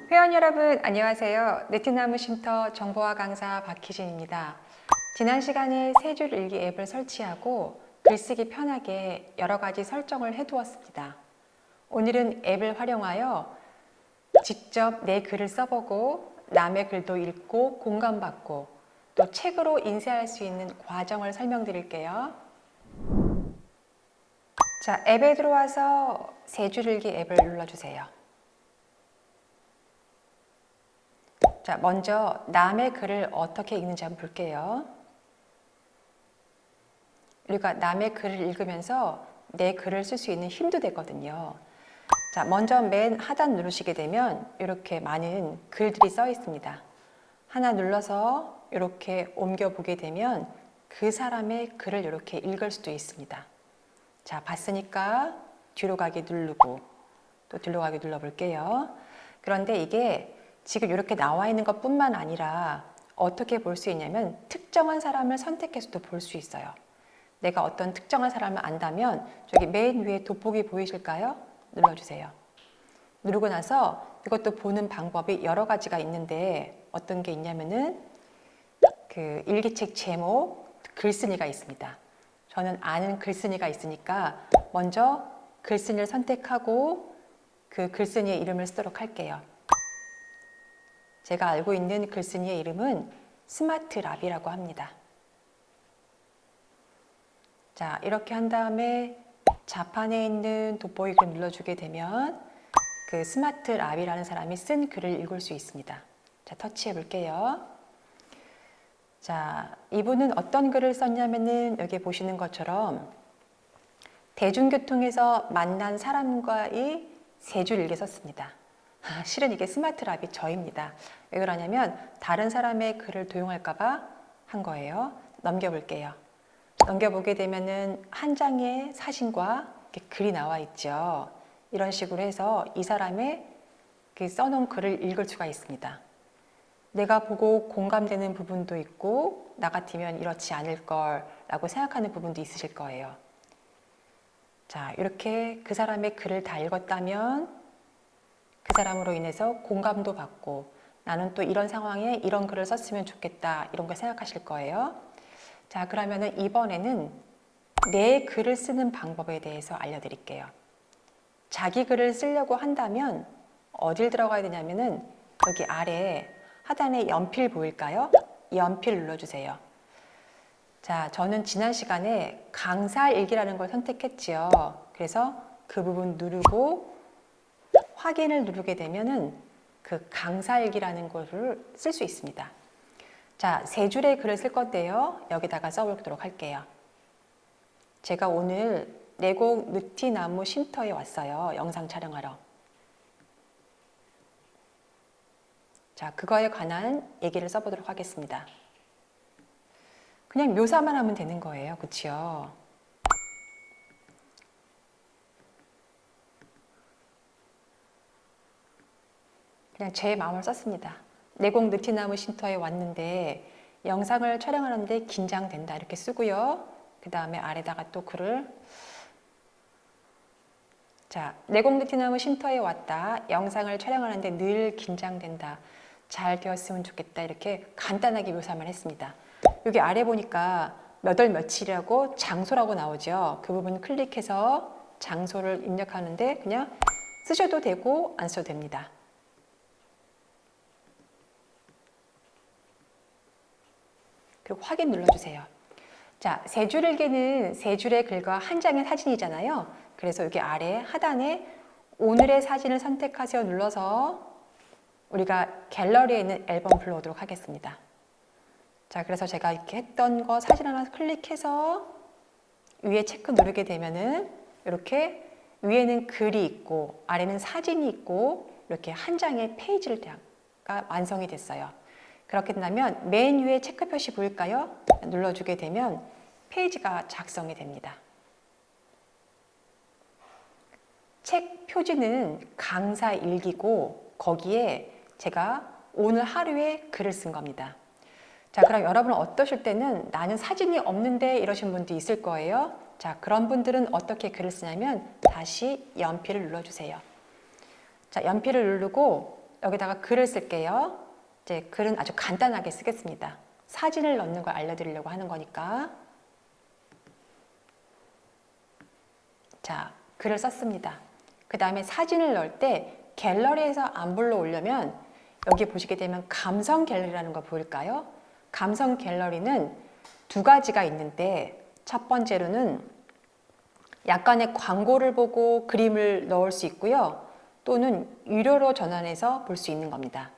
회원 여러분 안녕하세요. 느티나무 쉼터 정보화 강사 박희진입니다. 지난 시간에 세 줄 일기 앱을 설치하고 글쓰기 편하게 여러 가지 설정을 해두었습니다. 오늘은 앱을 활용하여 직접 내 글을 써보고 남의 글도 읽고 공감받고 또 책으로 인쇄할 수 있는 과정을 설명드릴게요. 자, 앱에 들어와서 세 줄 일기 앱을 눌러주세요. 자, 먼저 남의 글을 어떻게 읽는지 한번 볼게요. 우리가 남의 글을 읽으면서 내 글을 쓸 수 있는 힘도 되거든요. 자, 먼저 맨 하단 누르시게 되면 이렇게 많은 글들이 써 있습니다. 하나 눌러서 이렇게 옮겨보게 되면 그 사람의 글을 이렇게 읽을 수도 있습니다. 자, 봤으니까 뒤로 가기 누르고 또 뒤로 가기 눌러볼게요. 그런데 이게 지금 이렇게 나와 있는 것 뿐만 아니라 어떻게 볼 수 있냐면 특정한 사람을 선택해서도 볼 수 있어요. 내가 어떤 특정한 사람을 안다면 저기 맨 위에 돋보기 보이실까요? 눌러주세요. 누르고 나서 이것도 보는 방법이 여러 가지가 있는데 어떤 게 있냐면은 그 일기책 제목, 글쓴이가 있습니다. 저는 아는 글쓴이가 있으니까 먼저 글쓴이를 선택하고 그 글쓴이의 이름을 쓰도록 할게요. 제가 알고 있는 글쓴이의 이름은 스마트라비라고 합니다. 자, 이렇게 한 다음에 좌판에 있는 돋보기를 눌러주게 되면 그 스마트라비라는 사람이 쓴 글을 읽을 수 있습니다. 자, 터치해 볼게요. 자, 이분은 어떤 글을 썼냐면은 여기 보시는 것처럼 대중교통에서 만난 사람과의 세 줄 일기 썼습니다. 실은 이게 스마트라비 저입니다. 왜 그러냐면 다른 사람의 글을 도용할까봐 한 거예요. 넘겨볼게요. 넘겨보게 되면은 한 장의 사진과 이렇게 글이 나와 있죠. 이런 식으로 해서 이 사람의 그 써놓은 글을 읽을 수가 있습니다. 내가 보고 공감되는 부분도 있고 나 같으면 이렇지 않을 거라고 생각하는 부분도 있으실 거예요. 자, 이렇게 그 사람의 글을 다 읽었다면 그 사람으로 인해서 공감도 받고 나는 또 이런 상황에 이런 글을 썼으면 좋겠다 이런 걸 생각하실 거예요. 자, 그러면은 이번에는 내 글을 쓰는 방법에 대해서 알려드릴게요. 자기 글을 쓰려고 한다면 어딜 들어가야 되냐면은 여기 아래 하단에 연필 보일까요? 연필 눌러주세요. 자, 저는 지난 시간에 강사 일기라는 걸 선택했지요. 그래서 그 부분 누르고 확인을 누르게 되면은 그 강사일기라는 것을 쓸 수 있습니다. 자, 세 줄의 글을 쓸 건데요. 여기다가 써보도록 할게요. 제가 오늘 내곡 느티나무 쉼터에 왔어요. 영상 촬영하러. 자, 그거에 관한 얘기를 써보도록 하겠습니다. 그냥 묘사만 하면 되는 거예요. 그치요? 그냥 제 마음을 썼습니다. 내곡 느티나무 쉼터에 왔는데 영상을 촬영하는데 긴장된다 이렇게 쓰고요. 그 다음에 아래다가 또 글을 자, 내곡 느티나무 쉼터에 왔다. 영상을 촬영하는데 늘 긴장된다. 잘 되었으면 좋겠다. 이렇게 간단하게 묘사만 했습니다. 여기 아래 보니까 몇 월 며칠이라고 장소라고 나오죠. 그 부분 클릭해서 장소를 입력하는데 그냥 쓰셔도 되고 안 써도 됩니다. 그리고 확인 눌러주세요. 자, 세 줄 일기는 세 줄의 글과 한 장의 사진이잖아요. 그래서 여기 아래 하단에 오늘의 사진을 선택하세요 눌러서 우리가 갤러리에 있는 앨범 불러오도록 하겠습니다. 자, 그래서 제가 이렇게 했던 거 사진 하나 클릭해서 위에 체크 누르게 되면은 이렇게 위에는 글이 있고 아래는 사진이 있고 이렇게 한 장의 페이지가 완성이 됐어요. 그렇게 된다면 맨 위에 체크 표시 보일까요? 눌러주게 되면 페이지가 작성이 됩니다. 책 표지는 강사 일기고 거기에 제가 오늘 하루에 글을 쓴 겁니다. 자, 그럼 여러분은 어떠실 때는 나는 사진이 없는데 이러신 분도 있을 거예요. 자, 그런 분들은 어떻게 글을 쓰냐면 다시 연필을 눌러주세요. 자, 연필을 누르고 여기다가 글을 쓸게요. 이제 글은 아주 간단하게 쓰겠습니다. 사진을 넣는 걸 알려드리려고 하는 거니까. 자, 글을 썼습니다. 그 다음에 사진을 넣을 때 갤러리에서 안 불러오려면 여기 보시게 되면 감성 갤러리라는 거 보일까요? 감성 갤러리는 두 가지가 있는데 첫 번째로는 약간의 광고를 보고 그림을 넣을 수 있고요. 또는 유료로 전환해서 볼 수 있는 겁니다.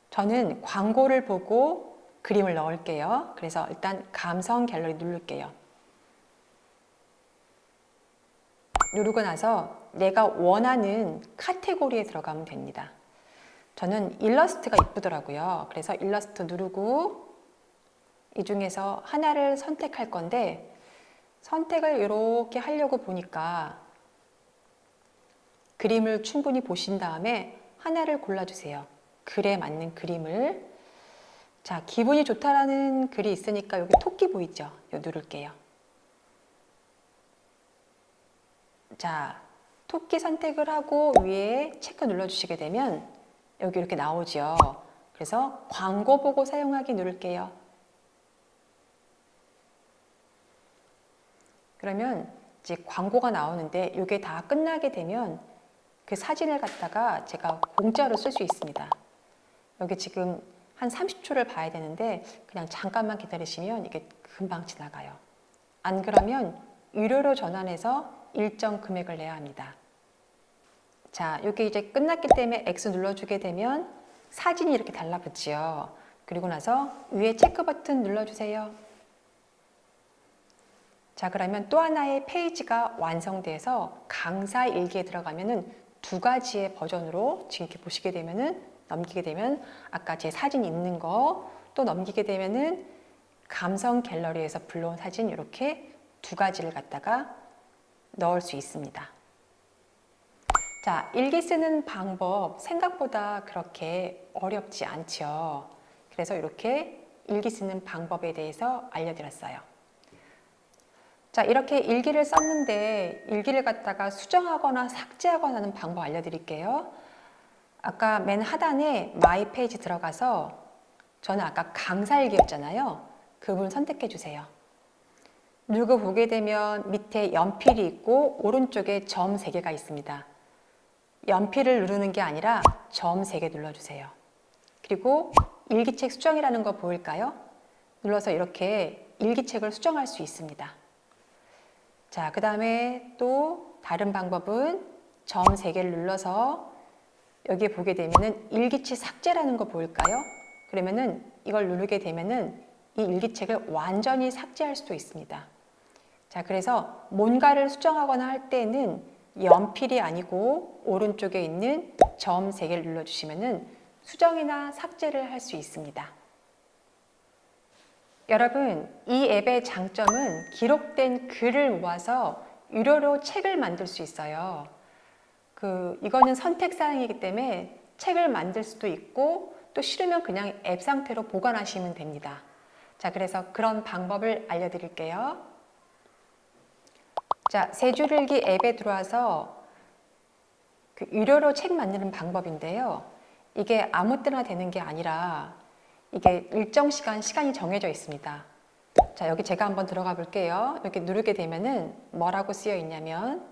저는 광고를 보고 그림을 넣을게요. 그래서 일단 감성 갤러리 누를게요. 누르고 나서 내가 원하는 카테고리에 들어가면 됩니다. 저는 일러스트가 이쁘더라고요. 그래서 일러스트 누르고 이 중에서 하나를 선택할 건데 선택을 이렇게 하려고 보니까 그림을 충분히 보신 다음에 하나를 골라주세요. 글에 맞는 그림을. 자, 기분이 좋다라는 글이 있으니까 여기 토끼 보이죠? 이거 누를게요. 자, 토끼 선택을 하고 위에 체크 눌러주시게 되면 여기 이렇게 나오죠. 그래서 광고 보고 사용하기 누를게요. 그러면 이제 광고가 나오는데 이게 다 끝나게 되면 그 사진을 갖다가 제가 공짜로 쓸 수 있습니다. 여기 지금 한 30초를 봐야 되는데 그냥 잠깐만 기다리시면 이게 금방 지나가요. 안 그러면 유료로 전환해서 일정 금액을 내야 합니다. 자, 여기 이제 끝났기 때문에 X 눌러주게 되면 사진이 이렇게 달라붙지요. 그리고 나서 위에 체크 버튼 눌러주세요. 자, 그러면 또 하나의 페이지가 완성돼서 강사 일기에 들어가면은 두 가지의 버전으로 지금 이렇게 보시게 되면은 넘기게 되면 아까 제 사진 있는 거 또 넘기게 되면은 감성 갤러리에서 불러온 사진 이렇게 두 가지를 갖다가 넣을 수 있습니다. 자, 일기 쓰는 방법 생각보다 그렇게 어렵지 않죠. 그래서 이렇게 일기 쓰는 방법에 대해서 알려드렸어요. 자, 이렇게 일기를 썼는데 일기를 갖다가 수정하거나 삭제하거나 하는 방법 알려드릴게요. 아까 맨 하단에 마이 페이지 들어가서 저는 아까 강사 일기였잖아요. 그 부분 선택해 주세요. 누르고 보게 되면 밑에 연필이 있고 오른쪽에 점 3개가 있습니다. 연필을 누르는 게 아니라 점 3개 눌러주세요. 그리고 일기책 수정이라는 거 보일까요? 눌러서 이렇게 일기책을 수정할 수 있습니다. 자, 그 다음에 또 다른 방법은 점 3개를 눌러서 여기에 보게 되면은 일기책 삭제라는 거 보일까요? 그러면은 이걸 누르게 되면은 이 일기책을 완전히 삭제할 수도 있습니다. 자, 그래서 뭔가를 수정하거나 할 때는 연필이 아니고 오른쪽에 있는 점 3개를 눌러주시면은 수정이나 삭제를 할 수 있습니다. 여러분, 이 앱의 장점은 기록된 글을 모아서 유료로 책을 만들 수 있어요. 이거는 선택 사항이기 때문에 책을 만들 수도 있고 또 싫으면 그냥 앱 상태로 보관하시면 됩니다. 자, 그래서 그런 방법을 알려드릴게요. 자, 세줄일기 앱에 들어와서 유료로 책 만드는 방법인데요. 이게 아무 때나 되는 게 아니라 이게 일정 시간이 정해져 있습니다. 자, 여기 제가 한번 들어가 볼게요. 이렇게 누르게 되면은 뭐라고 쓰여 있냐면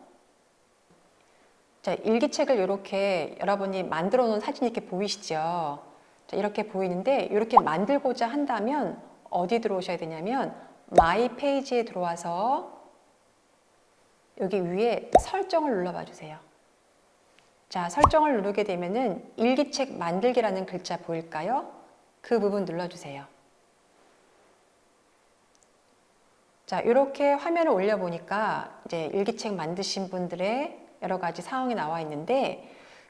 자, 일기책을 이렇게 여러분이 만들어 놓은 사진이 이렇게 보이시죠? 자, 이렇게 보이는데 이렇게 만들고자 한다면 어디 들어오셔야 되냐면 마이 페이지에 들어와서 여기 위에 설정을 눌러봐 주세요. 자, 설정을 누르게 되면은 일기책 만들기라는 글자 보일까요? 그 부분 눌러주세요. 자, 이렇게 화면을 올려보니까 이제 일기책 만드신 분들의 여러 가지 사항이 나와 있는데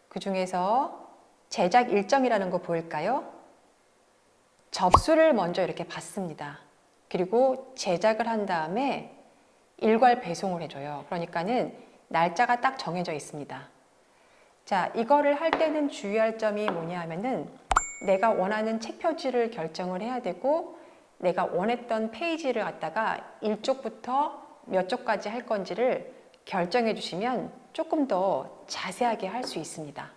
그 중에서 제작 일정이라는 거 보일까요? 접수를 먼저 이렇게 받습니다. 그리고 제작을 한 다음에 일괄 배송을 해줘요. 그러니까는 날짜가 딱 정해져 있습니다. 자, 이거를 할 때는 주의할 점이 뭐냐 하면은 내가 원하는 책 표지를 결정을 해야 되고 내가 원했던 페이지를 갖다가 1쪽부터 몇 쪽까지 할 건지를 결정해 주시면 조금 더 자세하게 할 수 있습니다.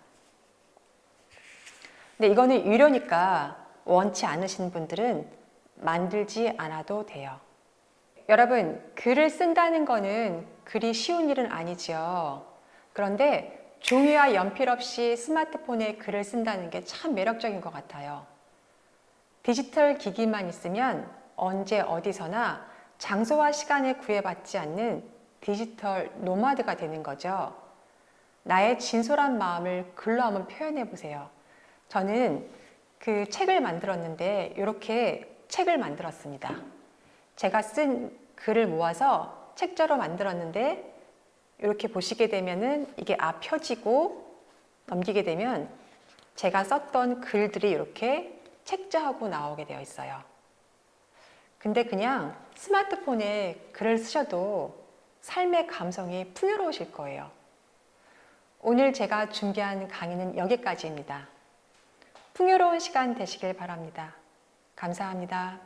근데 이거는 유료니까 원치 않으신 분들은 만들지 않아도 돼요. 여러분, 글을 쓴다는 거는 그리 쉬운 일은 아니죠. 그런데 종이와 연필 없이 스마트폰에 글을 쓴다는 게 참 매력적인 것 같아요. 디지털 기기만 있으면 언제 어디서나 장소와 시간에 구애받지 않는 디지털 노마드가 되는 거죠. 나의 진솔한 마음을 글로 한번 표현해 보세요. 저는 그 책을 만들었는데 이렇게 책을 만들었습니다. 제가 쓴 글을 모아서 책자로 만들었는데 이렇게 보시게 되면은 이게 펴지고 넘기게 되면 제가 썼던 글들이 이렇게 책자하고 나오게 되어 있어요. 근데 그냥 스마트폰에 글을 쓰셔도 삶의 감성이 풍요로우실 거예요. 오늘 제가 준비한 강의는 여기까지입니다. 풍요로운 시간 되시길 바랍니다. 감사합니다.